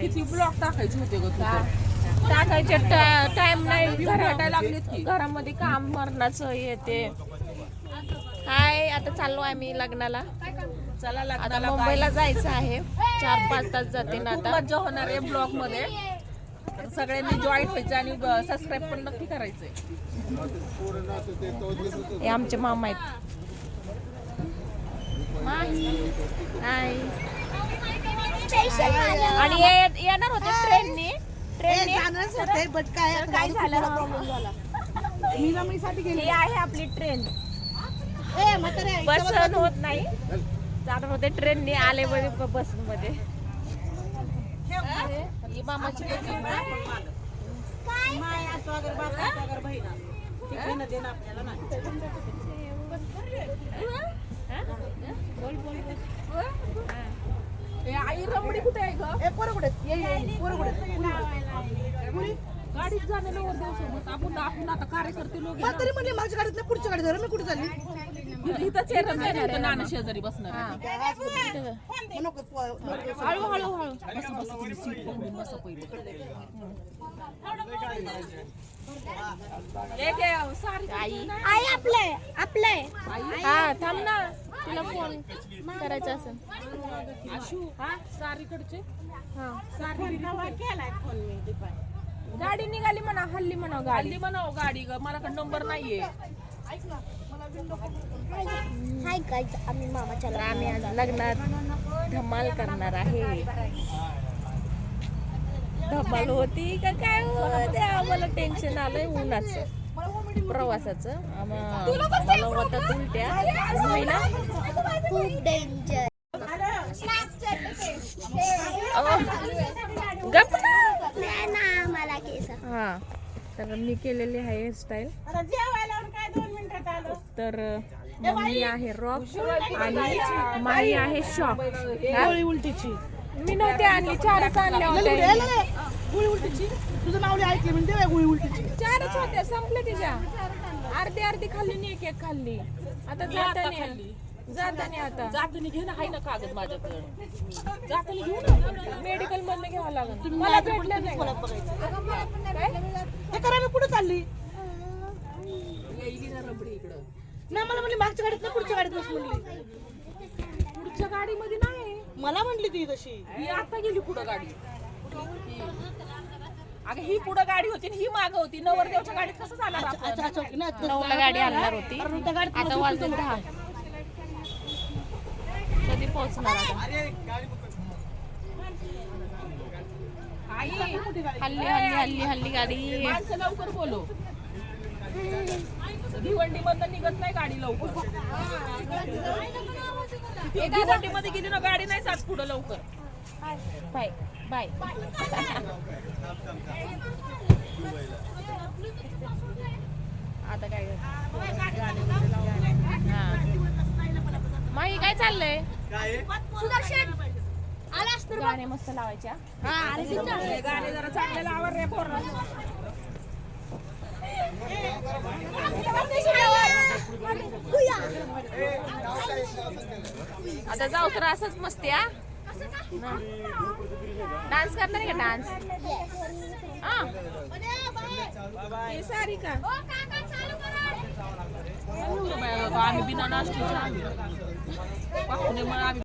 किती ब्लॉक टाकायचे होते ग टाकायचे टाइम नाही लागलेत की घरामध्ये काम मरणाचं येते. हाय, आता चाललो आम्ही लग्नाला. चला आता लग्नाला मुंबईला जायचं आहे. 4-5 तास जाते ना खूप आता. मज्जा होणार आहे ब्लॉग मध्ये. तर सगळ्यांनी जॉईन व्हायचं आणि सबस्क्राईब पण नक्की करायचंय. हे आमचे मामा आहेत. हाय. आणि येणार होते ट्रेननी काय झालं, ही आहे आपली ट्रेन. बस होत नाही, जाणार होते ट्रेननी, आले बस मध्ये. ही मामाची आई रमडी कुठे आहे ग? गाडीत जाणं सोबत आपण आता कार्यकर्ते लोक तरी म्हणले माझ्या गाडीत नाही, पुढच्या गाडीत मी कुठे चालली? इथंच आहे नाना शेजारी बसणार. हळूहळू आई आपलंय हा, थांब ना, तुला फोन करायचा असेल. सारीकडचे गाडी निघाली म्हणा, हल्ली म्हणा गाडी. हल्ली म्हणाव गाडी ग, मला नंबर नाहीये. हाय गाईज, आम्ही मामाच्या तर आम्ही आज लग्नात धमाल करणार आहे. धमाल होती का काय होते, आम्हाला टेन्शन आलंय उन्हाचं प्रवासाचं. मला होतात उलट्या महिना. खूप डेंजर. गप ना मला केस. हा, तर मी केलेली आहे हेअरस्टाईल. तर मम्मी आहे रॉक आणि माई आहे शॉक. गोळी उलटीची मी नव्हते आणली, 4च आणल्या होत्या. गोळी उलटीची तुझं नाव ऐकले म्हणजे देऊया गोळी उलटीची. 4च होत्या, संपल्या तिच्या. अर्धी खाल्ली आणि एक खाल्ली. आता जातानी आता जातानी घे ना, हाय ना कागद माझ्याकडे. जातानी घेऊ ना, मेडिकल मधनं घ्यावं लागेल. मला भेटलं नाही. हे करा, मी पुढे चालली. येईल ना रबडी इकडं. नाही, मला म्हणली मागच्या गाडीत नाही, पुढच्या गाडीत बस म्हणली. पुढच्या गाडीमध्ये नाही, मला म्हणली ती तशी. ही आता गेली पुढं गाडी. अगं ही पुढं गाडी होती आणि ही मागं होती. नवरदेवच्या गाडीत कसं जाणार आपण? अच्छा अच्छा, नाही, 9ला गाडी आणणार होती, कारण त्या गाडीत आता वाजले 10. कधी पोहोचणार आता? आई हल्ली गाडी. माणसं लवकर बोलो. भिवंडी मधनं निघत नाही गाडी लवकर. भिवंडी मध्ये गेली ना गाडी नाही जात पुढं लवकर. Bye bye. आता काय माही काय चाललंय? सुदर्शन आलास तर गाणे मस्त लावायच्या. गाडी जरा चांगले लावर रे पोरं. आता जाऊ तर असंच मस्ती. हा, डान्स करणार आहे का? डान्स सारी का आम्ही बिना नाश्त्याच्या